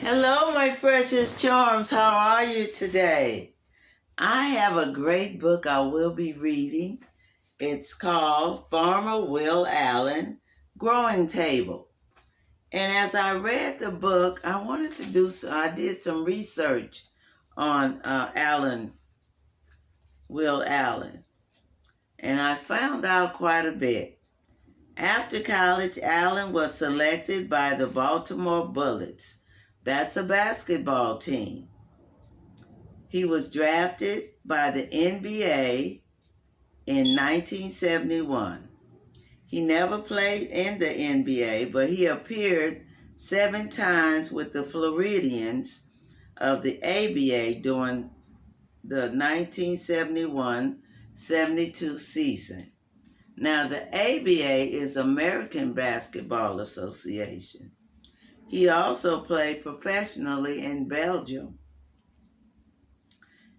Hello, my precious charms. How are you today? I have a great book I will be reading. It's called Farmer Will Allen Growing Table. And as I read the book, I did some research on Will Allen, and I found out quite a bit. After college, Allen was selected by the Baltimore Bullets. That's a basketball team. He was drafted by the NBA in 1971. He never played in the NBA, but he appeared 7 times with the Floridians of the ABA during the 1971-72 season. Now, the ABA is American Basketball Association. He also played professionally in Belgium.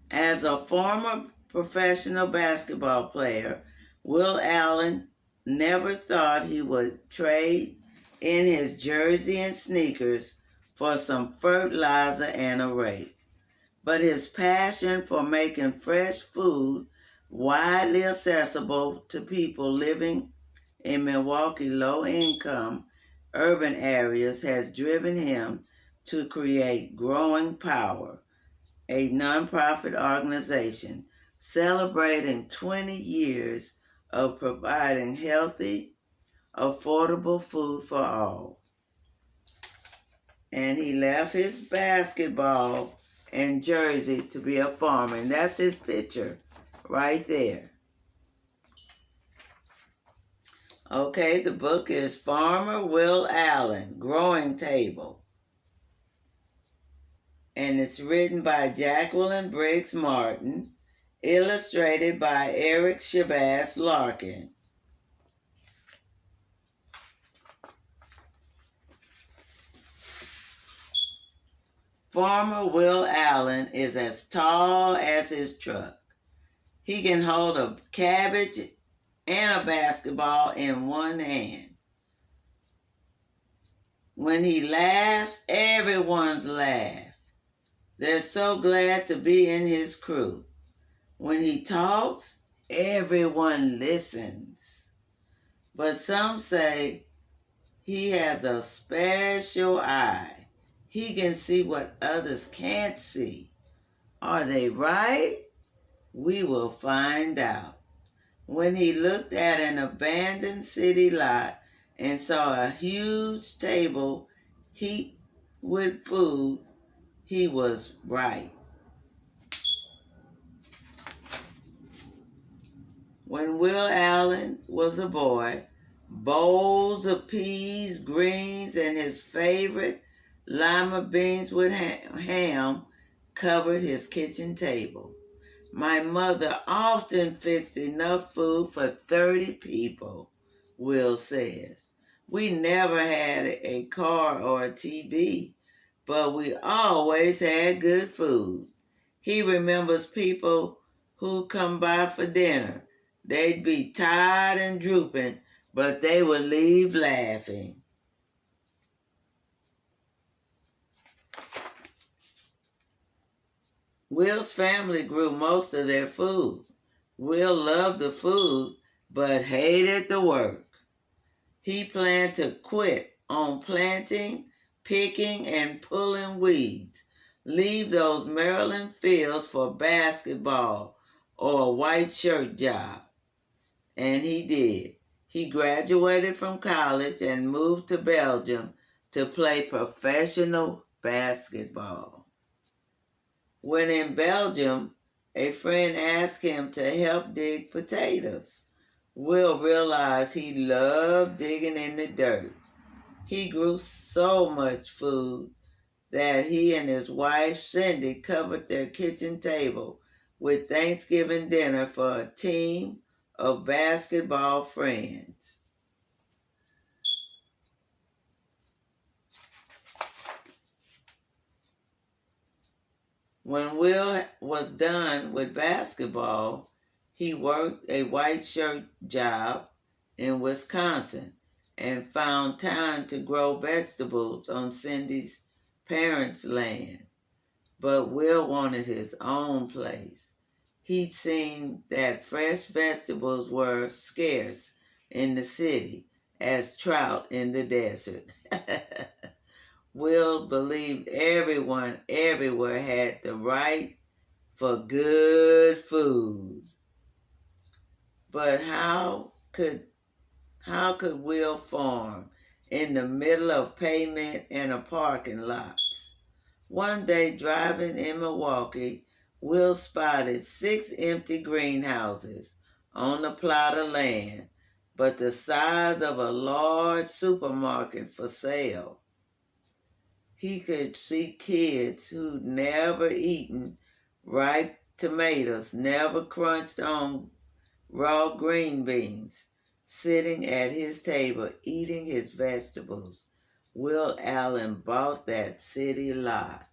As a former professional basketball player, Will Allen never thought he would trade in his jersey and sneakers for some fertilizer and a rake. But his passion for making fresh food widely accessible to people living in Milwaukee low-income urban areas has driven him to create Growing Power, a nonprofit organization celebrating 20 years of providing healthy, affordable food for all. And he left his basketball and jersey to be a farmer, and that's his picture right there. Okay, the book is Farmer Will Allen, Growing Table. And it's written by Jacqueline Briggs Martin, illustrated by Eric Shabazz Larkin. Farmer Will Allen is as tall as his truck. He can hold a cabbage and a basketball in one hand. When he laughs, everyone's laugh. They're so glad to be in his crew. When he talks, everyone listens. But some say he has a special eye. He can see what others can't see. Are they right? We will find out. When he looked at an abandoned city lot and saw a huge table heaped with food, he was right. When Will Allen was a boy, bowls of peas, greens, and his favorite lima beans with ham covered his kitchen table. My mother often fixed enough food for 30 people, Will says. We never had a car or a TV, but we always had good food. He remembers people who come by for dinner. They'd be tired and drooping, but they would leave laughing. Will's family grew most of their food. Will loved the food, but hated the work. He planned to quit on planting, picking, and pulling weeds. Leave those Maryland fields for basketball or a white shirt job. And he did. He graduated from college and moved to Belgium to play professional basketball. When in Belgium, a friend asked him to help dig potatoes. Will realized he loved digging in the dirt. He grew so much food that he and his wife Cindy covered their kitchen table with Thanksgiving dinner for a team of basketball friends. When Will was done with basketball, he worked a white shirt job in Wisconsin and found time to grow vegetables on Cindy's parents' land, but Will wanted his own place. He'd seen that fresh vegetables were scarce in the city as trout in the desert. Will believed everyone everywhere had the right for good food. But how could Will farm in the middle of pavement and a parking lots? One day driving in Milwaukee, Will spotted 6 empty greenhouses on a plot of land, but the size of a large supermarket for sale. He could see kids who'd never eaten ripe tomatoes, never crunched on raw green beans, sitting at his table eating his vegetables. Will Allen bought that city lot.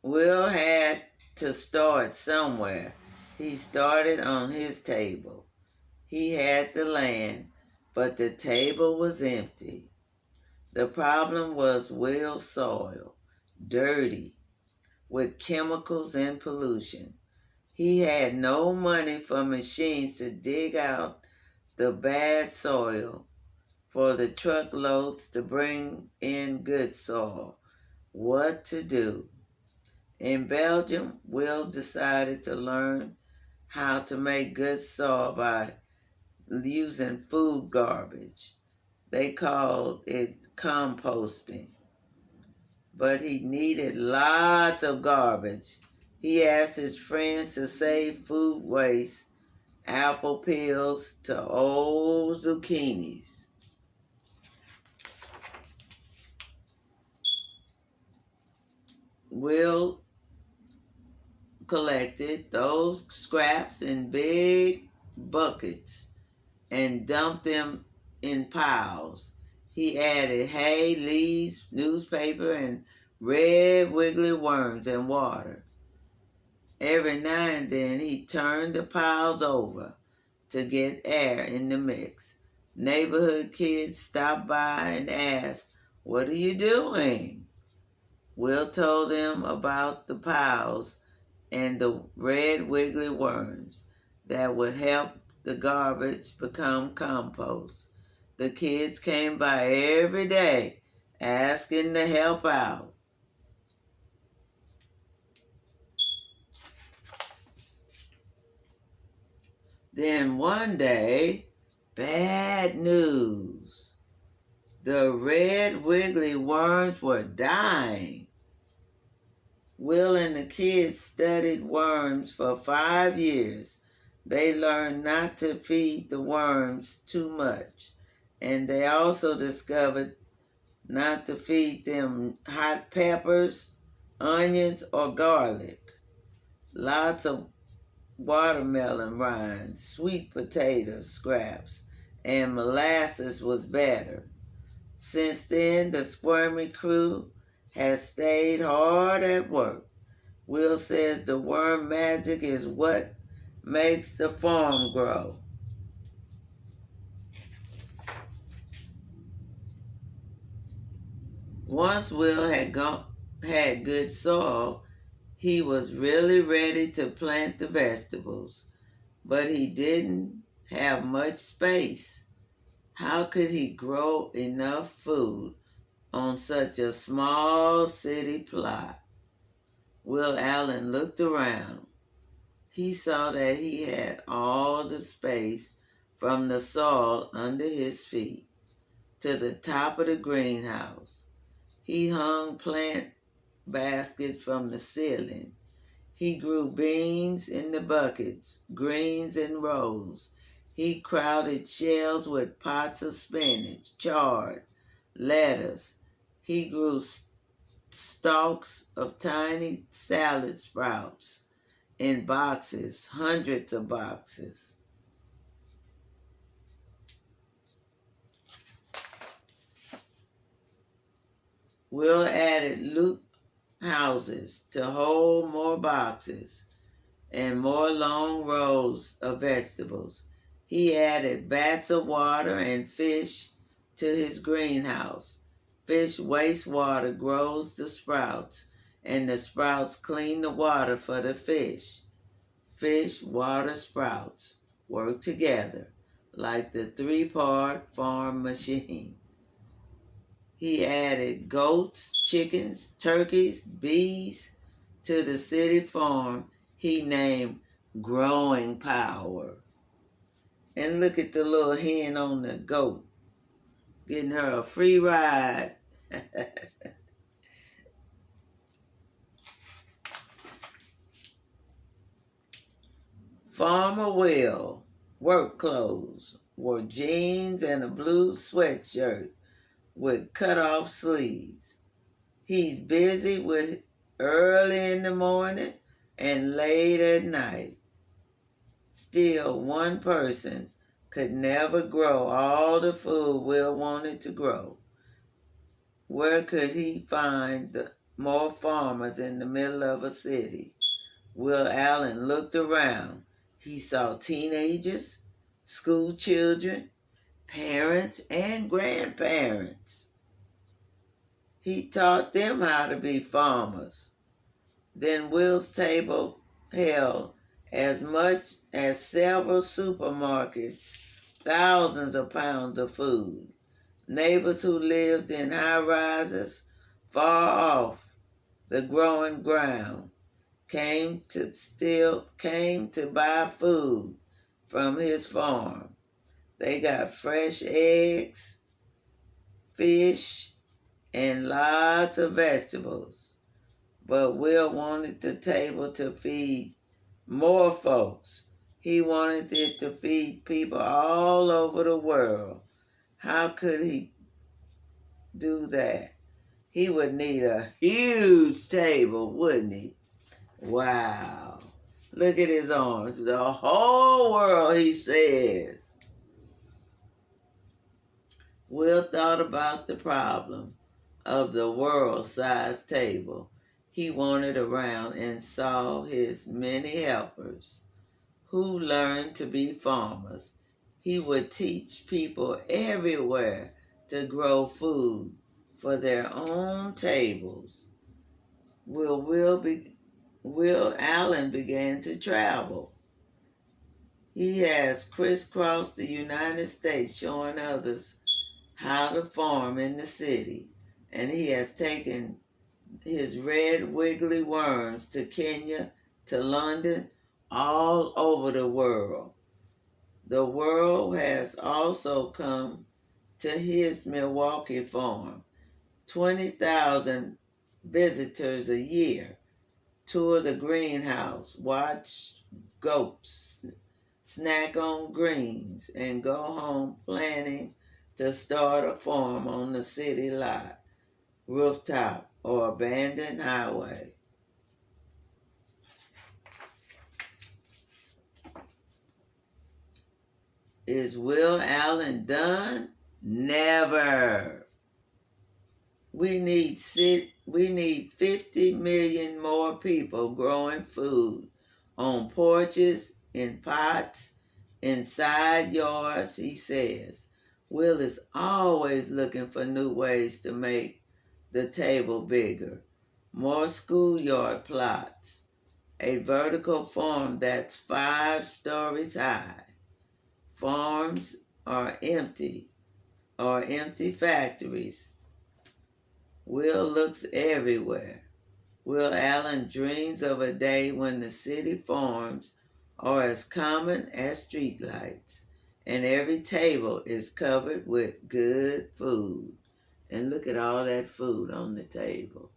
Will had to start somewhere. He started on his table. He had the land, but the table was empty. The problem was Will's soil, dirty, with chemicals and pollution. He had no money for machines to dig out the bad soil, for the truckloads to bring in good soil. What to do? In Belgium, Will decided to learn how to make good soil by using food garbage. They called it composting. But he needed lots of garbage. He asked his friends to save food waste, apple peels to old zucchinis. Will collected those scraps in big buckets and dumped them in piles. He added hay, leaves, newspaper, and red wiggly worms and water. Every now and then he turned the piles over to get air in the mix. Neighborhood kids stopped by and asked, "What are you doing?" Will told them about the piles and the red wiggly worms that would help the garbage become compost. The kids came by every day asking to help out. Then one day, bad news. The red wiggly worms were dying. Will and the kids studied worms for 5 years. They learned not to feed the worms too much. And they also discovered not to feed them hot peppers, onions, or garlic. Lots of watermelon rinds, sweet potato scraps, and molasses was better. Since then, the Squirmy crew has stayed hard at work. Will says the worm magic is what makes the farm grow. Once Will had good soil, he was really ready to plant the vegetables, but he didn't have much space. How could he grow enough food on such a small city plot? Will Allen looked around. He saw that he had all the space from the soil under his feet to the top of the greenhouse. He hung plant baskets from the ceiling. He grew beans in the buckets, greens in rows. He crowded shelves with pots of spinach, chard, lettuce. He grew stalks of tiny salad sprouts in boxes, hundreds of boxes. Will added loop houses to hold more boxes. and more long rows of vegetables. He added vats of water and fish to his greenhouse. Fish wastewater grows the sprouts, and the sprouts clean the water for the fish. Fish, water, sprouts work together like the three-part farm machine. He added goats, chickens, turkeys, bees to the city farm he named Growing Power. And look at the little hen on the goat, getting her a free ride. Farmer Will work clothes wore jeans and a blue sweatshirt with cut-off sleeves. He's busy with early in the morning and late at night. Still, one person could never grow all the food Will wanted to grow. Where could he find more farmers in the middle of a city? Will Allen looked around. He saw teenagers, school children, parents, and grandparents. He taught them how to be farmers. Then Will's table held as much as several supermarkets, thousands of pounds of food. Neighbors who lived in high rises far off the growing ground came to buy food from his farm. They got fresh eggs, fish, and lots of vegetables. But Will wanted the table to feed more folks. He wanted it to feed people all over the world. How could he do that? He would need a huge table, wouldn't he? Wow. Look at his arms. The whole world, he says. Will thought about the problem of the world-sized table he wanted around and saw his many helpers who learned to be farmers. He would teach people everywhere to grow food for their own tables. Will Allen began to travel. He has crisscrossed the United States showing others how to farm in the city, and he has taken his red wiggly worms to Kenya, to London, all over the world. The world has also come to his Milwaukee farm. 20,000 visitors a year tour the greenhouse, watch goats, snack on greens, and go home planning to start a farm on the city lot, rooftop, or abandoned highway. Is Will Allen done? Never. We need 50 million more people growing food on porches, in pots, in side yards, he says. Will is always looking for new ways to make the table bigger. More schoolyard plots, a vertical farm that's 5 stories high. Farms are empty factories. Will looks everywhere. Will Allen dreams of a day when the city farms are as common as streetlights, and every table is covered with good food. And look at all that food on the table.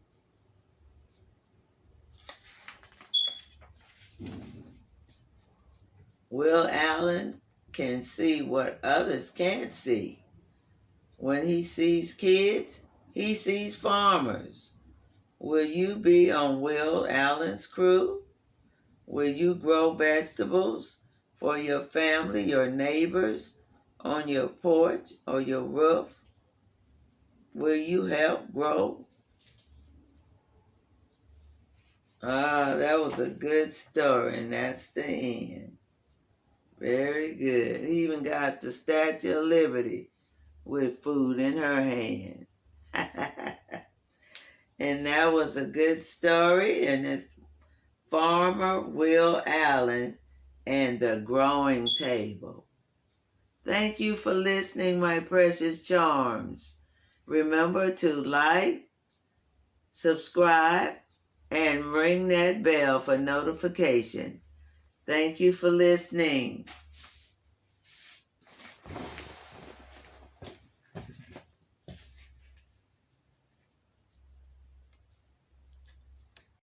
Will Allen can see what others can't see. When he sees kids, he sees farmers. Will you be on Will Allen's crew? Will you grow vegetables for your family, your neighbors, on your porch or your roof? Will you help grow? Ah, that was a good story, and that's the end. Very good. He even got the Statue of Liberty with food in her hand. And that was a good story, and it's Farmer Will Allen and the Growing Table. Thank you for listening, my precious charms. Remember to like, subscribe, and ring that bell for notification. Thank you for listening.